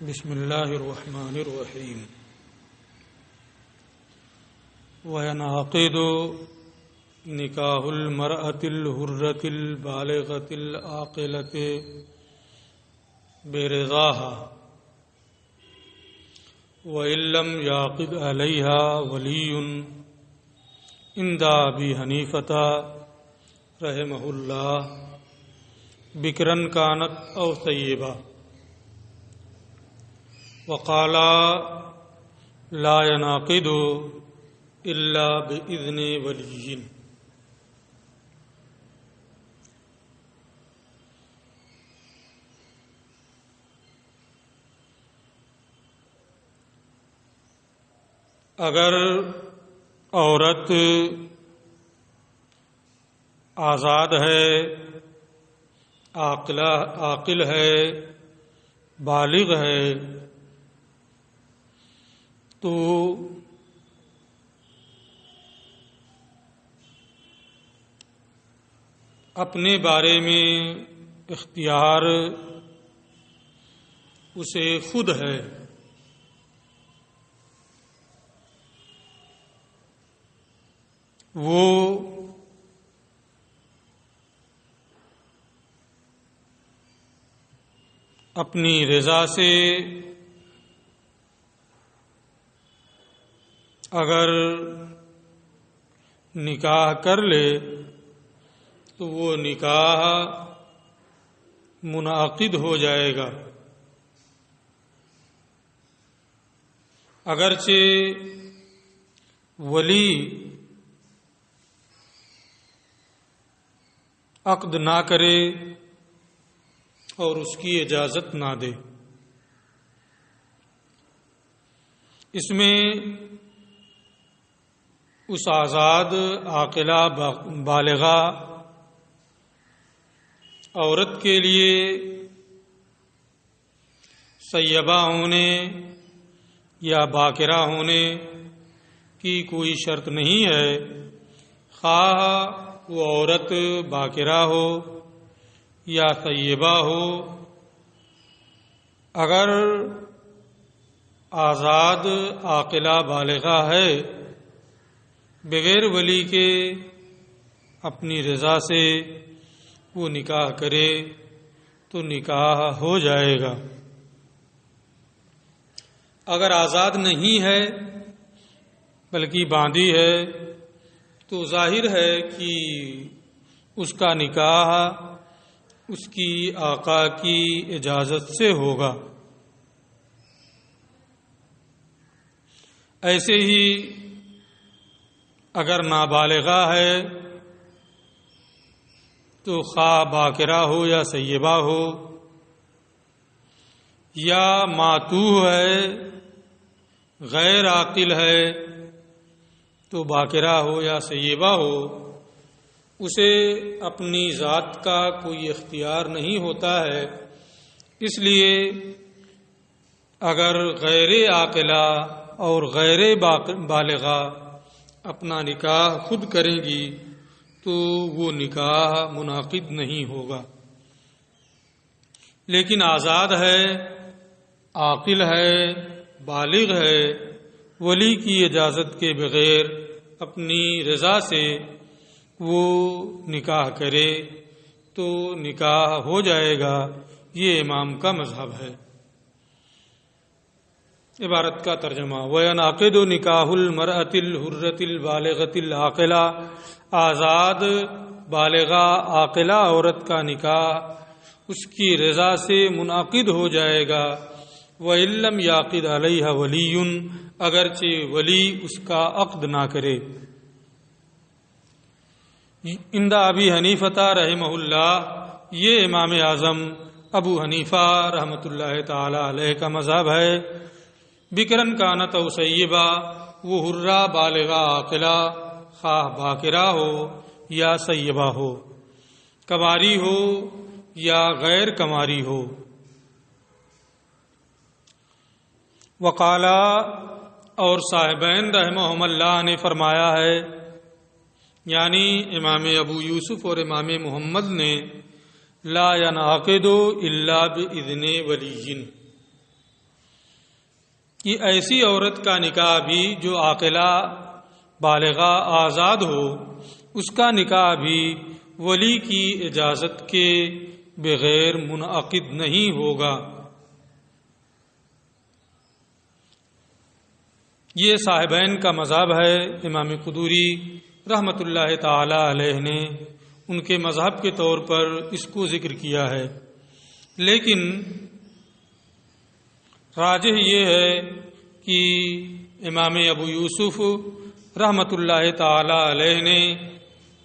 بسم اللہ الرحمن الرحیم وینعقد نکاح المرأة الحرة البالغة العاقلة برضاها وإن لم يعقد عليها ولي عند أبي حنيفة رحمه الله بكرا كانت أو ثيبا وقال لا ينعقد إلا بإذن ولي. اگر عورت آزاد ہے، عاقل ہے، بالغ ہے، تو اپنے بارے میں اختیار اسے خود ہے. وہ اپنی رضا سے اگر نکاح کر لے تو وہ نکاح منعقد ہو جائے گا. اگرچہ ولی عقد نہ کرے اور اس کی اجازت نہ دے. اس میں اس آزاد عاقلہ بالغہ عورت کے لیے سیبہ ہونے یا باکرہ ہونے کی کوئی شرط نہیں ہے. خواہ وہ عورت باکرہ ہو یا سیبہ ہو، اگر آزاد عاقلہ بالغہ ہے، بغیر ولی کے اپنی رضا سے وہ نکاح کرے تو نکاح ہو جائے گا. اگر آزاد نہیں ہے بلکہ باندھی ہے تو ظاہر ہے کہ اس کا نکاح اس کی آقا کی اجازت سے ہوگا. ایسے ہی اگر نابالغہ ہے تو خواہ باکرہ ہو یا سیبہ ہو، یا ماتوہ ہے، غیر عاقل ہے، تو باکرہ ہو یا سیبہ ہو، اسے اپنی ذات کا کوئی اختیار نہیں ہوتا ہے. اس لیے اگر غیر عاقلہ اور غیر بالغہ اپنا نکاح خود کریں گی تو وہ نکاح منعقد نہیں ہوگا. لیکن آزاد ہے، عاقل ہے، بالغ ہے، ولی کی اجازت کے بغیر اپنی رضا سے وہ نکاح کرے تو نکاح ہو جائے گا. یہ امام کا مذہب ہے. عبارت کا ترجمہ: وَيَنْعَقِدُ نِكَاحُ الْمَرْأَةِ الْحُرَّةِ الْبَالِغَةِ الْعَاقِلَةِ. آزاد بالغہ عاقلہ عورت کا نکاح اس کی رضا سے منعقد ہو جائے گا. وَإِن لَّمْ يَعْقِدْ عَلَيْهَا وَلِيٌّ. اگرچہ ولی اس کا عقد نہ کرے. عند ابی حنیفہ رحمہ اللہ، یہ امام اعظم ابو حنیفہ رحمۃ اللہ تعالی علیہ کا مذہب ہے. بکرن کانت او سیبہ، وہ حرہ بالغہ عاقلہ خواہ باکرہ ہو یا سیبہ ہو، کماری ہو یا غیر کماری ہو. وقالا، اور صاحبین رحمہم اللہ نے فرمایا ہے، یعنی امام ابو یوسف اور امام محمد نے، لا ينعقد الا باذن ولی، کہ ایسی عورت کا نکاح بھی جو عاقلہ بالغہ آزاد ہو، اس کا نکاح بھی ولی کی اجازت کے بغیر منعقد نہیں ہوگا۔ یہ صاحبین کا مذہب ہے۔ امام قدوری رحمۃ اللہ تعالی علیہ نے ان کے مذہب کے طور پر اس کو ذکر کیا ہے، لیکن راجح یہ ہے کہ امام ابو یوسف رحمۃ اللہ تعالی علیہ نے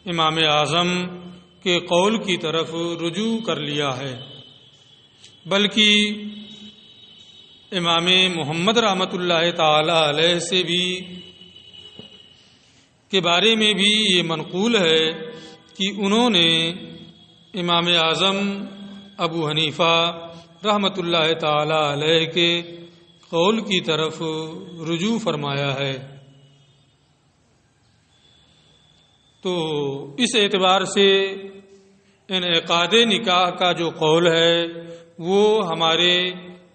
امام اعظم کے قول کی طرف رجوع کر لیا ہے، بلکہ امام محمد رحمۃ اللہ تعالی علیہ سے بھی کے بارے میں بھی یہ منقول ہے کہ انہوں نے امام اعظم ابو حنیفہ رحمۃ اللہ تعالی علیہ کے قول کی طرف رجوع فرمایا ہے۔ تو اس اعتبار سے انعقاد نکاح کا جو قول ہے وہ ہمارے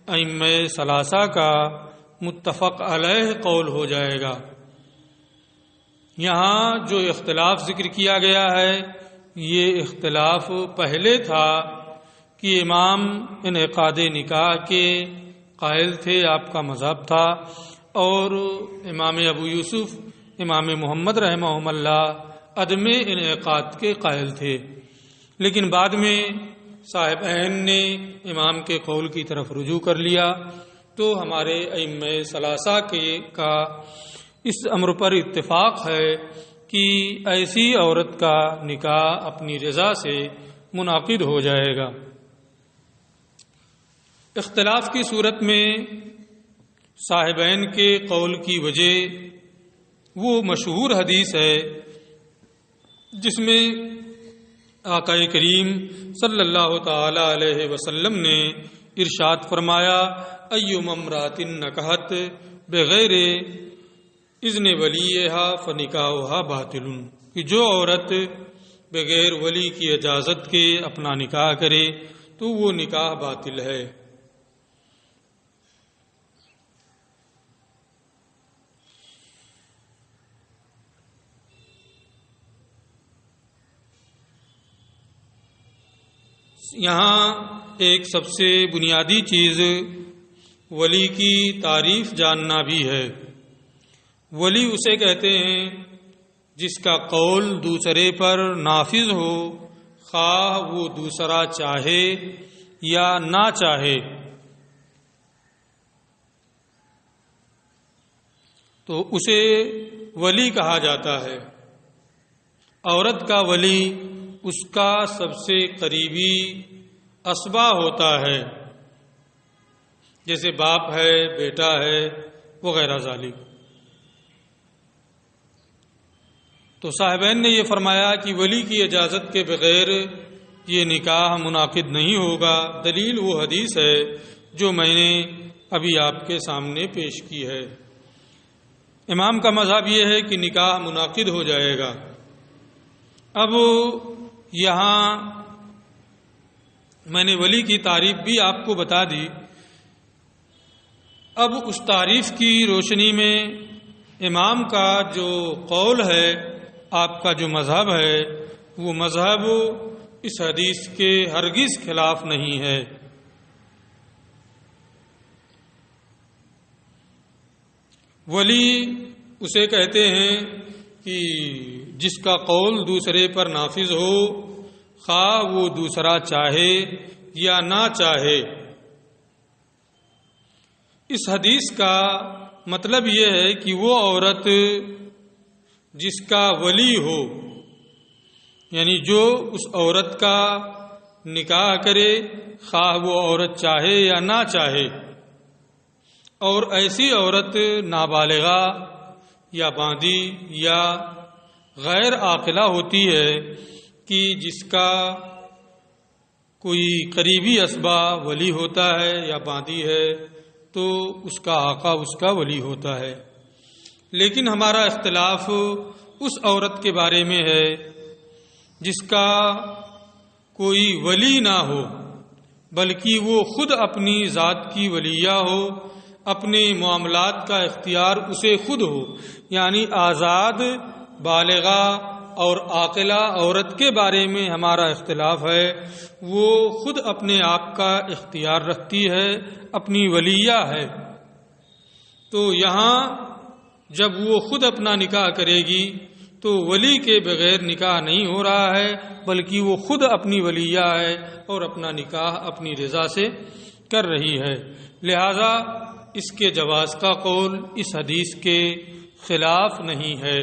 ائمہ ثلاثہ کا متفق علیہ قول ہو جائے گا۔ یہاں جو اختلاف ذکر کیا گیا ہے یہ اختلاف پہلے تھا کہ امام انعقاد نکاح کے قائل تھے، آپ کا مذہب تھا، اور امام ابو یوسف امام محمد رحمہم اللہ عدم انعقاد کے قائل تھے، لیکن بعد میں صاحبین نے امام کے قول کی طرف رجوع کر لیا، تو ہمارے ائمہ ثلاثہ کا اس امر پر اتفاق ہے کہ ایسی عورت کا نکاح اپنی رضا سے منعقد ہو جائے گا۔ اختلاف کی صورت میں صاحبین کے قول کی وجہ وہ مشہور حدیث ہے جس میں آقا کریم صلی اللہ تعالی علیہ وسلم نے ارشاد فرمایا، ایما امرأۃ نکحت بغیر اذن ولیہا فنکاحہا باطل، کہ جو عورت بغیر ولی کی اجازت کے اپنا نکاح کرے تو وہ نکاح باطل ہے۔ یہاں ایک سب سے بنیادی چیز ولی کی تعریف جاننا بھی ہے۔ ولی اسے کہتے ہیں جس کا قول دوسرے پر نافذ ہو، خواہ وہ دوسرا چاہے یا نہ چاہے۔ تو اسے ولی کہا جاتا ہے۔ عورت کا ولی اس کا سب سے قریبی اسبا ہوتا ہے، جیسے باپ ہے، بیٹا ہے، وغیرہ ذالک۔ تو صاحبین نے یہ فرمایا کہ ولی کی اجازت کے بغیر یہ نکاح منعقد نہیں ہوگا۔ دلیل وہ حدیث ہے جو میں نے ابھی آپ کے سامنے پیش کی ہے۔ امام کا مذہب یہ ہے کہ نکاح منعقد ہو جائے گا۔ اب یہاں میں نے ولی کی تعریف بھی آپ کو بتا دی، اب اس تعریف کی روشنی میں امام کا جو قول ہے، آپ کا جو مذہب ہے، وہ مذہب اس حدیث کے ہرگز خلاف نہیں ہے۔ ولی اسے کہتے ہیں کہ جس کا قول دوسرے پر نافذ ہو، خواہ وہ دوسرا چاہے یا نہ چاہے۔ اس حدیث کا مطلب یہ ہے کہ وہ عورت جس کا ولی ہو، یعنی جو اس عورت کا نکاح کرے، خواہ وہ عورت چاہے یا نہ چاہے، اور ایسی عورت نابالغہ یا باندی یا غیر عاقلہ ہوتی ہے کہ جس کا کوئی قریبی اسبا ولی ہوتا ہے یا باندی ہے، تو اس کا آقا اس کا ولی ہوتا ہے۔ لیکن ہمارا اختلاف اس عورت کے بارے میں ہے جس کا کوئی ولی نہ ہو، بلکہ وہ خود اپنی ذات کی ولیہ ہو، اپنے معاملات کا اختیار اسے خود ہو، یعنی آزاد بالغہ اور عاقلہ عورت کے بارے میں ہمارا اختلاف ہے، وہ خود اپنے آپ کا اختیار رکھتی ہے، اپنی ولیہ ہے۔ تو یہاں جب وہ خود اپنا نکاح کرے گی تو ولی کے بغیر نکاح نہیں ہو رہا ہے، بلکہ وہ خود اپنی ولیہ ہے اور اپنا نکاح اپنی رضا سے کر رہی ہے۔ لہذا اس کے جواز کا قول اس حدیث کے خلاف نہیں ہے۔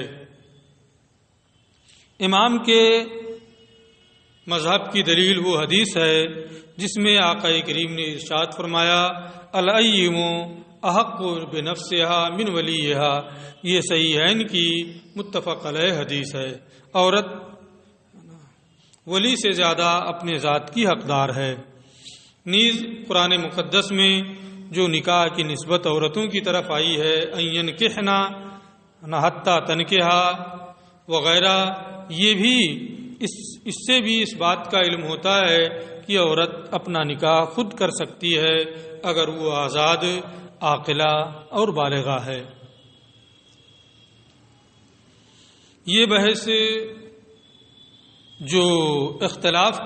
امام کے مذہب کی دلیل وہ حدیث ہے جس میں آقا کریم نے ارشاد فرمایا الایّم احق بنفسها من ولیہا، یہ صحیحین کی متفق علیہ حدیث ہے۔ عورت ولی سے زیادہ اپنے ذات کی حقدار ہے۔ نیز قرآن مقدس میں جو نکاح کی نسبت عورتوں کی طرف آئی ہے، این کہنا حتی تنکحا وغیرہ، یہ بھی اس سے بھی اس بات کا علم ہوتا ہے کہ عورت اپنا نکاح خود کر سکتی ہے اگر وہ آزاد عاقلہ اور بالغہ ہے۔ یہ بحث جو اختلاف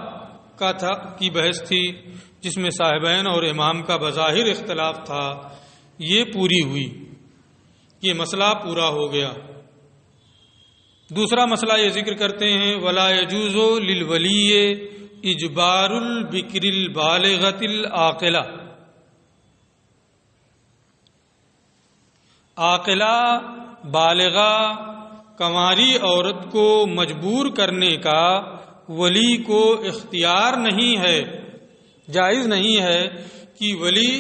کی بحث تھی، جس میں صاحبین اور امام کا بظاہر اختلاف تھا، یہ پوری ہوئی، یہ مسئلہ پورا ہو گیا۔ دوسرا مسئلہ یہ ذکر کرتے ہیں ولا يجوز للولی اجبار البکر البالغۃ العاقلہ، عاقلہ بالغہ کنواری عورت کو مجبور کرنے کا ولی کو اختیار نہیں ہے، جائز نہیں ہے کہ ولی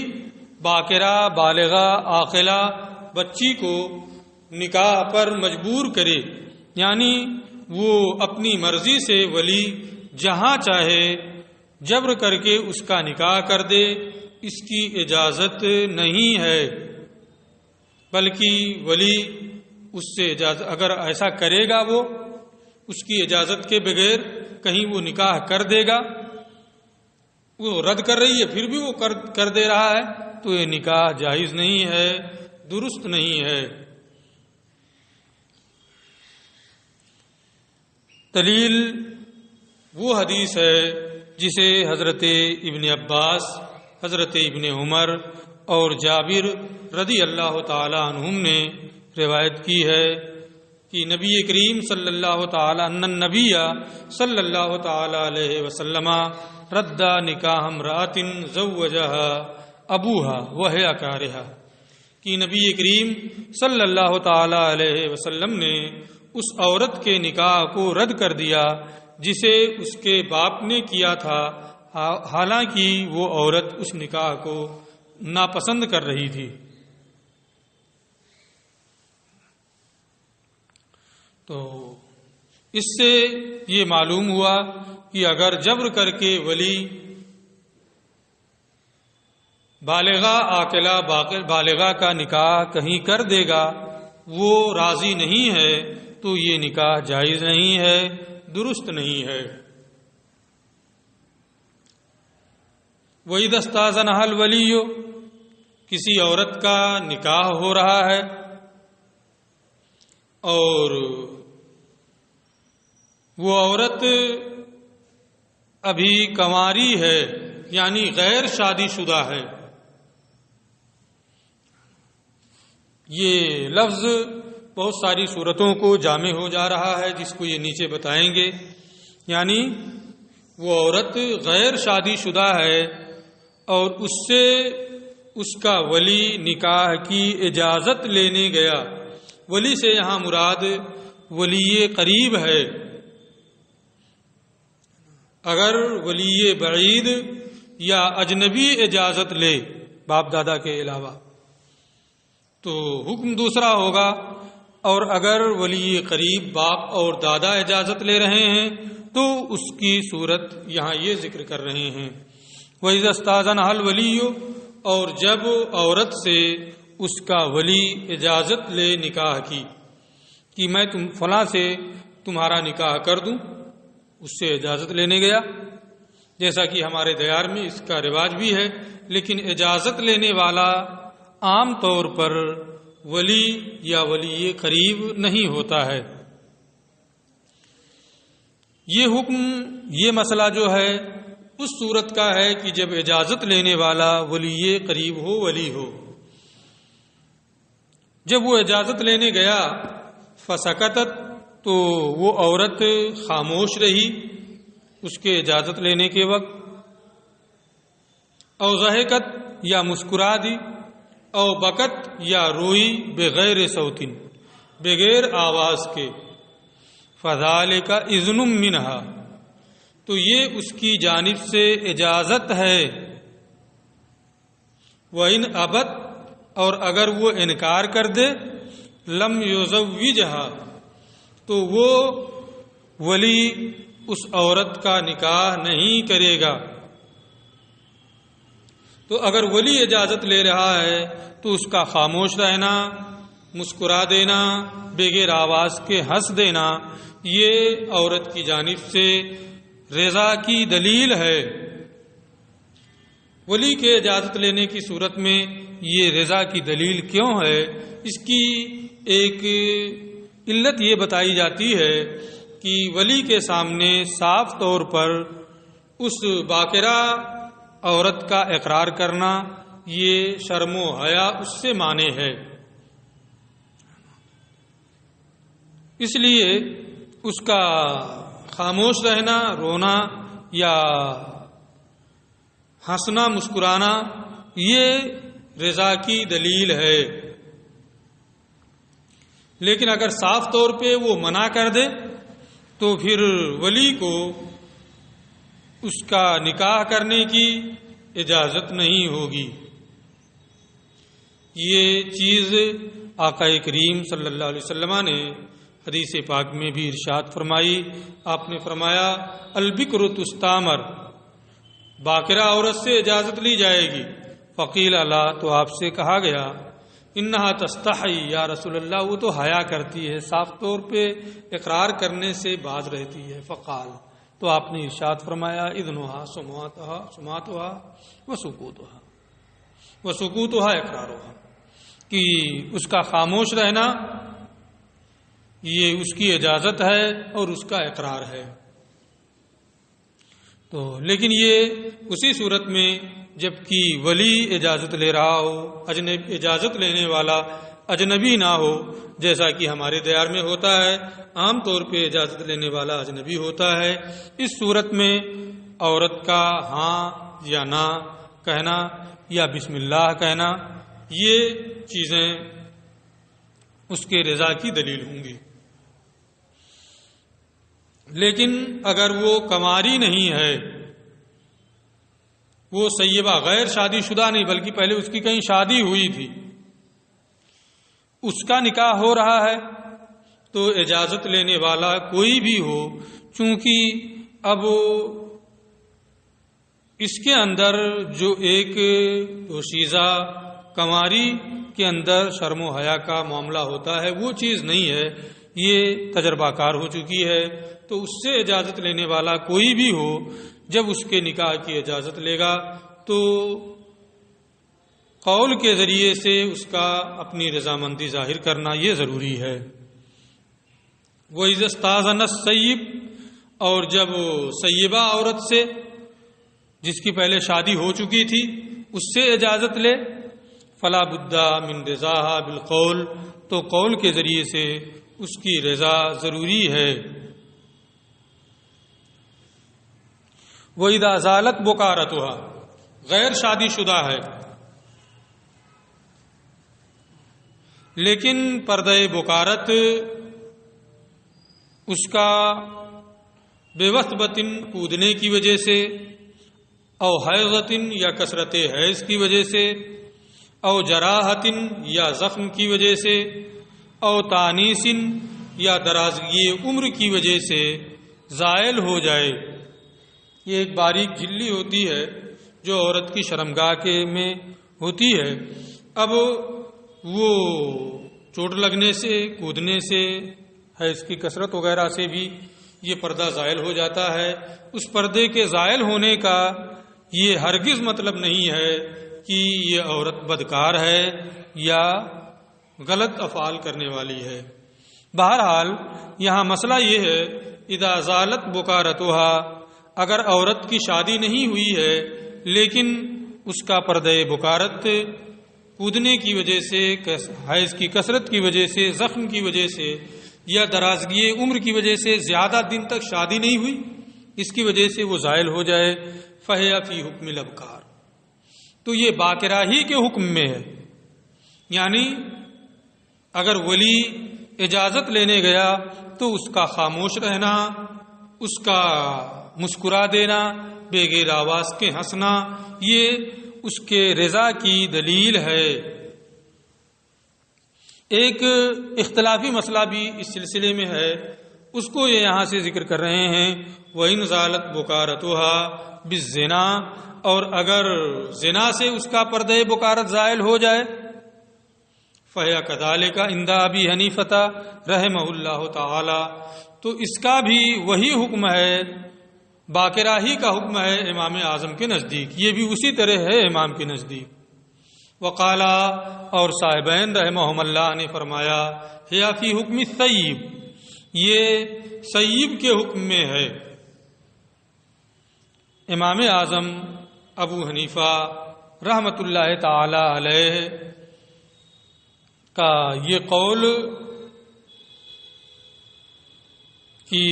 باکرہ بالغہ عاقلہ بچی کو نکاح پر مجبور کرے، یعنی وہ اپنی مرضی سے ولی جہاں چاہے جبر کر کے اس کا نکاح کر دے، اس کی اجازت نہیں ہے، بلکہ ولی اس سے اجازت اگر ایسا کرے گا، وہ اس کی اجازت کے بغیر کہیں وہ نکاح کر دے گا، وہ رد کر رہی ہے پھر بھی وہ کر دے رہا ہے، تو یہ نکاح جائز نہیں ہے، درست نہیں ہے۔ دلیل وہ حدیث ہے جسے حضرت ابن عباس، حضرت ابن عمر اور جابر رضی اللہ تعالی عنہم نے روایت کی ہے کہ نبی کریم صلی اللہ تعالی النبی صلی اللہ تعالی علیہ وسلم رد نکاح امرأۃ زوجها ابوها وهي کارہہ، کہ نبی کریم صلی اللہ تعالی علیہ وسلم نے اس عورت کے نکاح کو رد کر دیا جسے اس کے باپ نے کیا تھا، حالانکہ وہ عورت اس نکاح کو ناپسند کر رہی تھی۔ تو اس سے یہ معلوم ہوا کہ اگر جبر کر کے ولی بالغہ عاقلہ بالغہ کا نکاح کہیں کر دے گا، وہ راضی نہیں ہے، تو یہ نکاح جائز نہیں ہے، درست نہیں ہے۔ وَإِذَا اسْتَأْذَنَهَا الْوَلِيُّ، کسی عورت کا نکاح ہو رہا ہے اور وہ عورت ابھی کنواری ہے، یعنی غیر شادی شدہ ہے۔ یہ لفظ بہت ساری صورتوں کو جامع ہو جا رہا ہے، جس کو یہ نیچے بتائیں گے، یعنی وہ عورت غیر شادی شدہ ہے اور اس سے اس کا ولی نکاح کی اجازت لینے گیا۔ ولی سے یہاں مراد ولی قریب ہے، اگر ولی بعید یا اجنبی اجازت لے باپ دادا کے علاوہ تو حکم دوسرا ہوگا، اور اگر ولی قریب باپ اور دادا اجازت لے رہے ہیں تو اس کی صورت یہاں یہ ذکر کر رہے ہیں وَإِذَا اسْتَأْذَنَهَا الْوَلِيُّ، اور جب عورت سے اس کا ولی اجازت لے نکاح کی کہ میں فلاں سے تمہارا نکاح کر دوں، اس سے اجازت لینے گیا، جیسا کہ ہمارے دیار میں اس کا رواج بھی ہے، لیکن اجازت لینے والا عام طور پر ولی یا ولی قریب نہیں ہوتا ہے۔ یہ حکم، یہ مسئلہ جو ہے اس صورت کا ہے کہ جب اجازت لینے والا ولی قریب ہو، ولی ہو۔ جب وہ اجازت لینے گیا فسکتت، تو وہ عورت خاموش رہی اس کے اجازت لینے کے وقت، او ضحکت یا مسکرا دی، او بکت یا روئی، بغیر صوتن، بغیر آواز کے، فذالک اذن منہا، تو یہ اس کی جانب سے اجازت ہے۔ وَإِنْ أَبَتْ، اور اگر وہ انکار کر دے، لم یزوجھا، تو وہ ولی اس عورت کا نکاح نہیں کرے گا۔ تو اگر ولی اجازت لے رہا ہے تو اس کا خاموش رہنا، مسکرا دینا، بغیر آواز کے ہنس دینا، یہ عورت کی جانب سے رضا کی دلیل ہے۔ ولی کے اجازت لینے کی صورت میں یہ رضا کی دلیل کیوں ہے؟ اس کی ایک علت یہ بتائی جاتی ہے کہ ولی کے سامنے صاف طور پر اس باقرہ عورت کا اقرار کرنا، یہ شرم و حیا اس سے مانے ہے۔ اس لیے اس کا خاموش رہنا، رونا یا ہنسنا، مسکرانا، یہ رضا کی دلیل ہے۔ لیکن اگر صاف طور پہ وہ منع کر دے تو پھر ولی کو اس کا نکاح کرنے کی اجازت نہیں ہوگی۔ یہ چیز آقا کریم صلی اللہ علیہ وسلم نے حدیث پاک میں بھی ارشاد فرمائی۔ آپ نے فرمایا البکر تستامر، باقرہ عورت سے اجازت لی جائے گی۔ فقیل اللہ، تو آپ سے کہا گیا انہا تستحی یا رسول اللہ، وہ تو حیا کرتی ہے، صاف طور پہ اقرار کرنے سے باز رہتی ہے۔ فقال، تو آپ نے ارشاد فرمایا اذنھا سماعتھا وسکوتھا، وسکوتھا اقرارھا، کہ اس کا خاموش رہنا یہ اس کی اجازت ہے اور اس کا اقرار ہے۔ تو لیکن یہ اسی صورت میں جب کہ ولی اجازت لے رہا ہو، اجازت لینے والا اجنبی نہ ہو، جیسا کہ ہمارے دیار میں ہوتا ہے، عام طور پہ اجازت لینے والا اجنبی ہوتا ہے۔ اس صورت میں عورت کا ہاں یا نہ کہنا یا بسم اللہ کہنا، یہ چیزیں اس کے رضا کی دلیل ہوں گی۔ لیکن اگر وہ کماری نہیں ہے، وہ سیبہ غیر شادی شدہ نہیں بلکہ پہلے اس کی کہیں شادی ہوئی تھی، اس کا نکاح ہو رہا ہے، تو اجازت لینے والا کوئی بھی ہو، چونکہ اب اس کے اندر جو ایک پوشیزہ کماری کے اندر شرم و حیا کا معاملہ ہوتا ہے، وہ چیز نہیں ہے، یہ تجربہ کار ہو چکی ہے۔ تو اس سے اجازت لینے والا کوئی بھی ہو، جب اس کے نکاح کی اجازت لے گا تو قول کے ذریعے سے اس کا اپنی رضامندی ظاہر کرنا یہ ضروری ہے۔ وَإِذَا اسْتَأْذَنَ السَّيِّبُ، اور جب سیبہ عورت سے جس کی پہلے شادی ہو چکی تھی اس سے اجازت لے، فَلَا بُدَّ مِن رِضَاهَا بِالْقَوْلِ، تو قول کے ذریعے سے اس کی رضا ضروری ہے۔ وَإِذَا زَالَتْ بُكَارَتُهَا، غیر شادی شدہ ہے لیکن پردہ بکارت اس کا بے وثبتن کودنے کی وجہ سے، او حیضتن یا کثرت حیض کی وجہ سے، او جراحتن یا زخم کی وجہ سے، او تانیسن یا درازگی عمر کی وجہ سے زائل ہو جائے۔ یہ ایک باریک جھلی ہوتی ہے جو عورت کی شرمگاہ کے میں ہوتی ہے۔ اب وہ چوٹ لگنے سے، کودنے سے، حیض کی کثرت وغیرہ سے بھی یہ پردہ زائل ہو جاتا ہے۔ اس پردے کے زائل ہونے کا یہ ہرگز مطلب نہیں ہے کہ یہ عورت بدکار ہے یا غلط افعال کرنے والی ہے۔ بہرحال یہاں مسئلہ یہ ہے اذا زالت بکارتها، اگر عورت کی شادی نہیں ہوئی ہے لیکن اس کا پردہ بکارت کودنے کی وجہ سے، حیض کی کثرت کی وجہ سے، زخم کی وجہ سے یا درازگی عمر کی وجہ سے زیادہ دن تک شادی نہیں ہوئی، اس کی وجہ سے وہ زائل ہو جائے، فہیا فی حکم الابکار، تو یہ باکراہی کے حکم میں ہے۔ یعنی اگر ولی اجازت لینے گیا تو اس کا خاموش رہنا، اس کا مسکرا دینا، بغیر آواز کے ہنسنا، یہ اس کے رضا کی دلیل ہے۔ ایک اختلافی مسئلہ بھی اس سلسلے میں ہے، اس کو یہ یہاں سے ذکر کر رہے ہیں، وَإِنْ زَالَتْ بُكَارَتُهَا بِالزِّنَا، اور اگر زنا سے اس کا پردہ بکارت زائل ہو جائے، فَهِيَ كَذَلِكَ عِنْدَ أَبِي حنیفة رحمہ اللہ تعالی، تو اس کا بھی وہی حکم ہے، باکراہی کا حکم ہے امام اعظم کے نزدیک، یہ بھی اسی طرح ہے امام کے نزدیک۔ وقالا، اور صاحبین رحمہم اللہ نے فرمایا، ہیا فی حکم الثیب، یہ سیب کے حکم میں ہے۔ امام اعظم ابو حنیفہ رحمۃ اللہ تعالی علیہ کا یہ قول کہ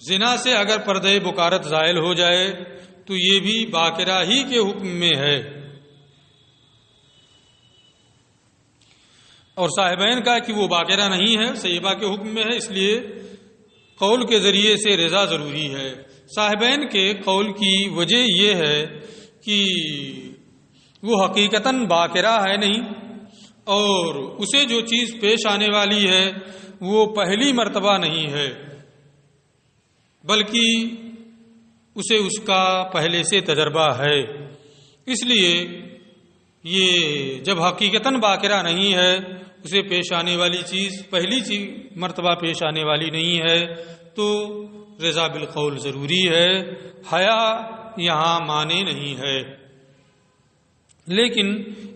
زنا سے اگر پردہ بکارت زائل ہو جائے تو یہ بھی باکراہی کے حکم میں ہے، اور صاحبین کا کہ وہ باکرہ نہیں ہے، سیبہ کے حکم میں ہے، اس لیے قول کے ذریعے سے رضا ضروری ہے۔ صاحبین کے قول کی وجہ یہ ہے کہ وہ حقیقتاً باکرہ ہے نہیں، اور اسے جو چیز پیش آنے والی ہے وہ پہلی مرتبہ نہیں ہے، بلکہ اسے اس کا پہلے سے تجربہ ہے، اس لیے یہ جب حقیقتاً باکرہ نہیں ہے، اسے پیش آنے والی چیز پہلی مرتبہ پیش آنے والی نہیں ہے، تو رضا بالقول ضروری ہے، حیا یہاں معنی نہیں ہے۔ لیکن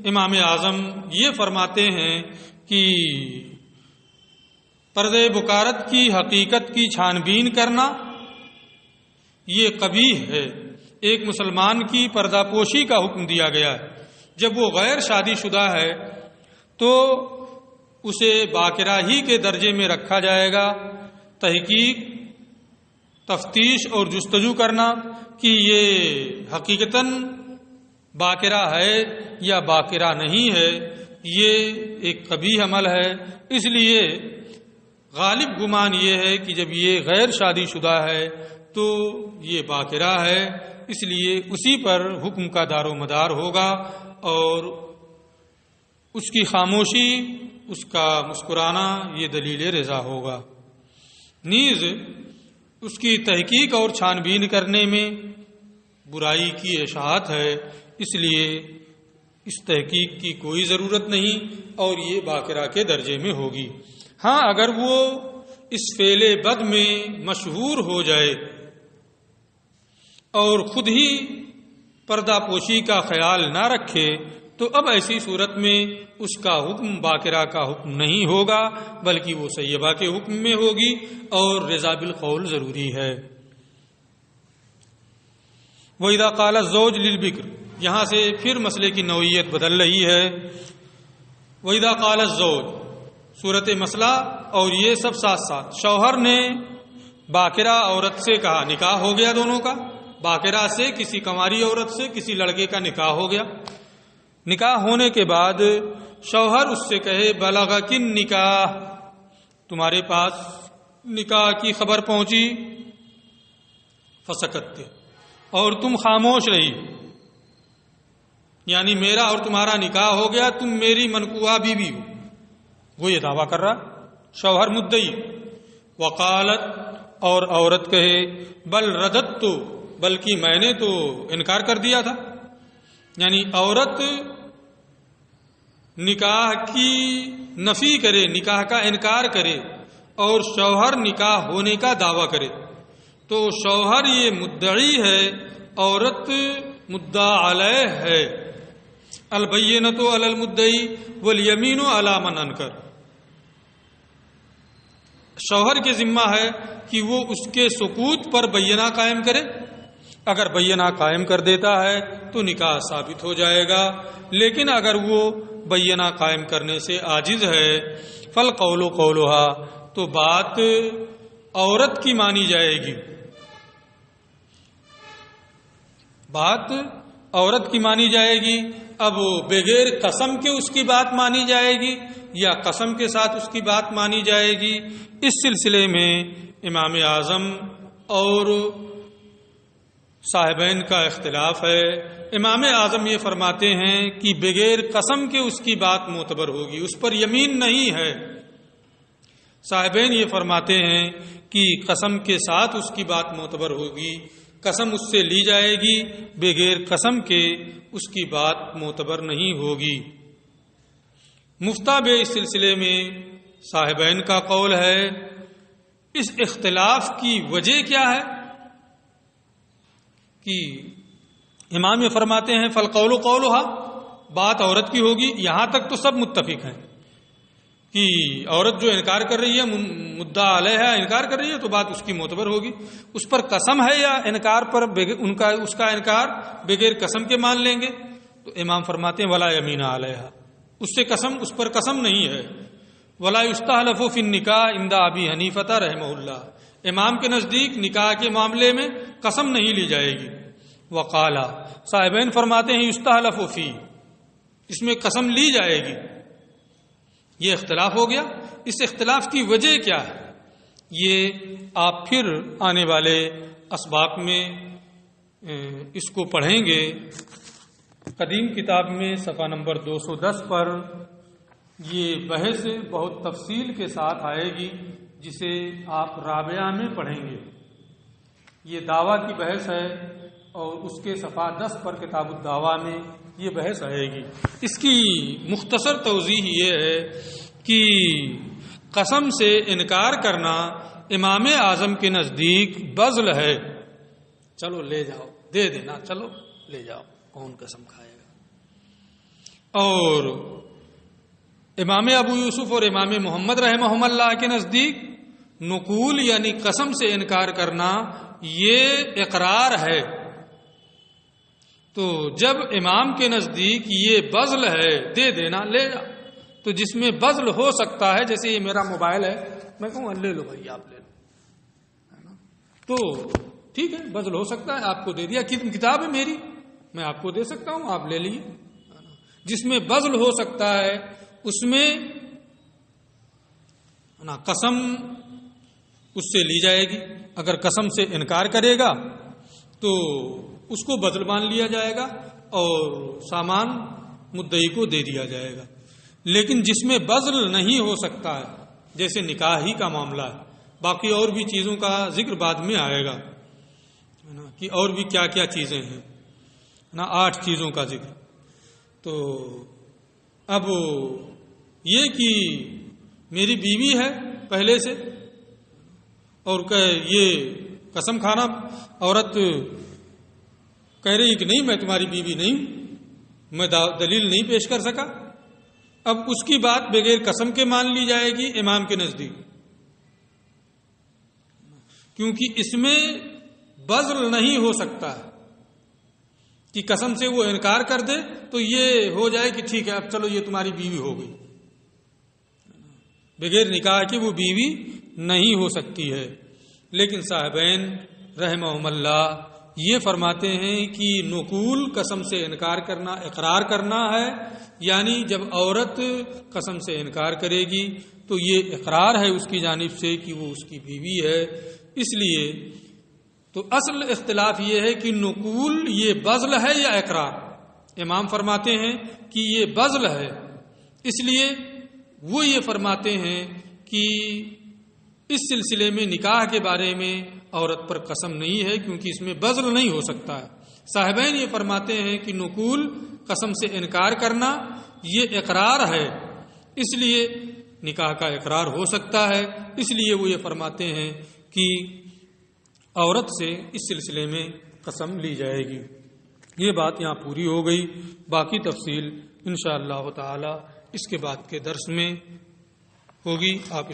امام اعظم یہ فرماتے ہیں کہ پردہ بکارت کی حقیقت کی چھان بین کرنا یہ قبیح ہے۔ ایک مسلمان کی پردہ پوشی کا حکم دیا گیا ہے، جب وہ غیر شادی شدہ ہے تو اسے باکراہی کے درجے میں رکھا جائے گا۔ تحقیق، تفتیش اور جستجو کرنا کہ یہ حقیقتاً باکرہ ہے یا باکرہ نہیں ہے، یہ ایک قبیح عمل ہے۔ اس لیے غالب گمان یہ ہے کہ جب یہ غیر شادی شدہ ہے تو یہ باکرہ ہے، اس لیے اسی پر حکم کا دار و مدار ہوگا، اور اس کی خاموشی، اس کا مسکرانا یہ دلیل رضا ہوگا۔ نیز اس کی تحقیق اور چھان بین کرنے میں برائی کی اشاعت ہے، اس لیے اس تحقیق کی کوئی ضرورت نہیں، اور یہ باکرہ کے درجے میں ہوگی۔ ہاں اگر وہ اس فعل بد میں مشہور ہو جائے اور خود ہی پردہ پوشی کا خیال نہ رکھے تو اب ایسی صورت میں اس کا حکم باکرہ کا حکم نہیں ہوگا، بلکہ وہ سیبہ کے حکم میں ہوگی، اور رضا بالقول ضروری ہے۔ وَإِذَا قَالَ الزَّوْجُ لِلْبِكْرِ، یہاں سے پھر مسئلے کی نوعیت بدل رہی ہے۔ وَإِذَا قَالَ الزَّوْجُ، صورت مسئلہ، اور یہ سب ساتھ ساتھ شوہر نے باکرہ عورت سے کہا، نکاح ہو گیا دونوں کا، باکرہ سے کسی کنواری عورت سے کسی لڑکے کا نکاح ہو گیا، نکاح ہونے کے بعد شوہر اس سے کہے بلغک النکاح، تمہارے پاس نکاح کی خبر پہنچی، فسکت، اور تم خاموش رہی، یعنی میرا اور تمہارا نکاح ہو گیا، تم میری منکوحہ بیوی ہو، وہ یہ دعویٰ کر رہا، شوہر مدعی۔ وقالت، اور عورت کہے بل رددت، بلکہ میں نے تو انکار کر دیا تھا، یعنی عورت نکاح کی نفی کرے، نکاح کا انکار کرے، اور شوہر نکاح ہونے کا دعویٰ کرے، تو شوہر یہ مدعی ہے، عورت مدعا علیہ ہے، البینۃ علی المدعی والیمین علی من انکر. شوہر کے ذمہ ہے کہ وہ اس کے سکوت پر بینہ قائم کرے. اگر بینہ قائم کر دیتا ہے تو نکاح ثابت ہو جائے گا، لیکن اگر وہ بینہ قائم کرنے سے عاجز ہے فالقول قولھا، تو بات عورت کی مانی جائے گی. بات عورت کی مانی جائے گی. اب بغیر قسم کے اس کی بات مانی جائے گی یا قسم کے ساتھ اس کی بات مانی جائے گی، اس سلسلے میں امام اعظم اور صاحبین کا اختلاف ہے. امام اعظم یہ فرماتے ہیں کہ بغیر قسم کے اس کی بات معتبر ہوگی، اس پر یمین نہیں ہے. صاحبین یہ فرماتے ہیں کہ قسم کے ساتھ اس کی بات معتبر ہوگی، قسم اس سے لی جائے گی، بغیر قسم کے اس کی بات معتبر نہیں ہوگی. مفتاب اس سلسلے میں صاحبین کا قول ہے. اس اختلاف کی وجہ کیا ہے کہ امام یہ فرماتے ہیں فالقول قولھا، بات عورت کی ہوگی. یہاں تک تو سب متفق ہیں کہ عورت جو انکار کر رہی ہے، مدعا علیہ انکار کر رہی ہے، تو بات اس کی معتبر ہوگی. اس پر قسم ہے یا انکار پر اس کا انکار بغیر قسم کے مان لیں گے، تو امام فرماتے ہیں ولا یمین علیہ، اس پر قسم نہیں ہے. ولا یستحلف فی النکاح عند ابی حنیفہ رحمہ اللہ، امام کے نزدیک نکاح کے معاملے میں قسم نہیں لی جائے گی. وقالا، صاحبین فرماتے ہیں یستحلف فی، اس میں قسم لی جائے گی. یہ اختلاف ہو گیا. اس اختلاف کی وجہ کیا ہے یہ آپ پھر آنے والے اسباق میں اس کو پڑھیں گے. قدیم کتاب میں صفحہ نمبر 210 پر یہ بحث بہت تفصیل کے ساتھ آئے گی، جسے آپ رابعہ میں پڑھیں گے. یہ دعویٰ کی بحث ہے اور اس کے صفحہ 10 پر کتاب الدعویٰ میں یہ بحث آئے گی. اس کی مختصر توضیح یہ ہے کہ قسم سے انکار کرنا امام اعظم کے نزدیک بذل ہے. چلو لے جاؤ، دے دینا، چلو لے جاؤ، کون قسم کھائے گا. اور امام ابو یوسف اور امام محمد رحمہ اللہ کے نزدیک نقول یعنی قسم سے انکار کرنا یہ اقرار ہے. تو جب امام کے نزدیک یہ بذل ہے، دے دینا، لے جا، تو جس میں بذل ہو سکتا ہے، جیسے یہ میرا موبائل ہے، میں کہوں لے لو بھائی، آپ لے لو، تو ٹھیک ہے، بذل ہو سکتا ہے، آپ کو دے دیا. کتاب ہے میری، میں آپ کو دے سکتا ہوں، آپ لے لیجیے. جس میں بذل ہو سکتا ہے اس میں قسم اس سے لی جائے گی. اگر قسم سے انکار کرے گا تو اس کو بذل مان لیا جائے گا اور سامان مدعی کو دے دیا جائے گا. لیکن جس میں بذل نہیں ہو سکتا ہے، جیسے نکاح ہی کا معاملہ ہے، باقی اور بھی چیزوں کا ذکر بعد میں آئے گا کہ اور بھی کیا کیا چیزیں ہیں 8 چیزوں کا ذکر. تو اب یہ کہ میری بیوی ہے پہلے سے اور یہ قسم کھانا عورت کہہ رہی کہ نہیں میں تمہاری بیوی نہیں ہوں، میں دلیل نہیں پیش کر سکا. اب اس کی بات بغیر قسم کے مان لی جائے گی امام کے نزدیک، کیونکہ اس میں بذل نہیں ہو سکتا ہے کہ قسم سے وہ انکار کر دے تو یہ ہو جائے کہ ٹھیک ہے اب چلو یہ تمہاری بیوی ہو گئی. بغیر نکاح کی وہ بیوی نہیں ہو سکتی ہے. لیکن صاحبین رحمہم اللہ یہ فرماتے ہیں کہ نقول قسم سے انکار کرنا اقرار کرنا ہے، یعنی جب عورت قسم سے انکار کرے گی تو یہ اقرار ہے اس کی جانب سے کہ وہ اس کی بیوی ہے. اس لیے تو اصل اختلاف یہ ہے کہ نقول یہ بذل ہے یا اقرار. امام فرماتے ہیں کہ یہ بذل ہے، اس لیے وہ یہ فرماتے ہیں کہ اس سلسلے میں نکاح کے بارے میں عورت پر قسم نہیں ہے کیونکہ اس میں بذل نہیں ہو سکتا ہے. صاحبین یہ فرماتے ہیں کہ نقول قسم سے انکار کرنا یہ اقرار ہے، اس لیے نکاح کا اقرار ہو سکتا ہے. اس لیے وہ یہ فرماتے ہیں کہ عورت سے اس سلسلے میں قسم لی جائے گی. یہ بات یہاں پوری ہو گئی. باقی تفصیل انشاءاللہ تعالی اس کے بعد کے درس میں ہوگی. آپ اس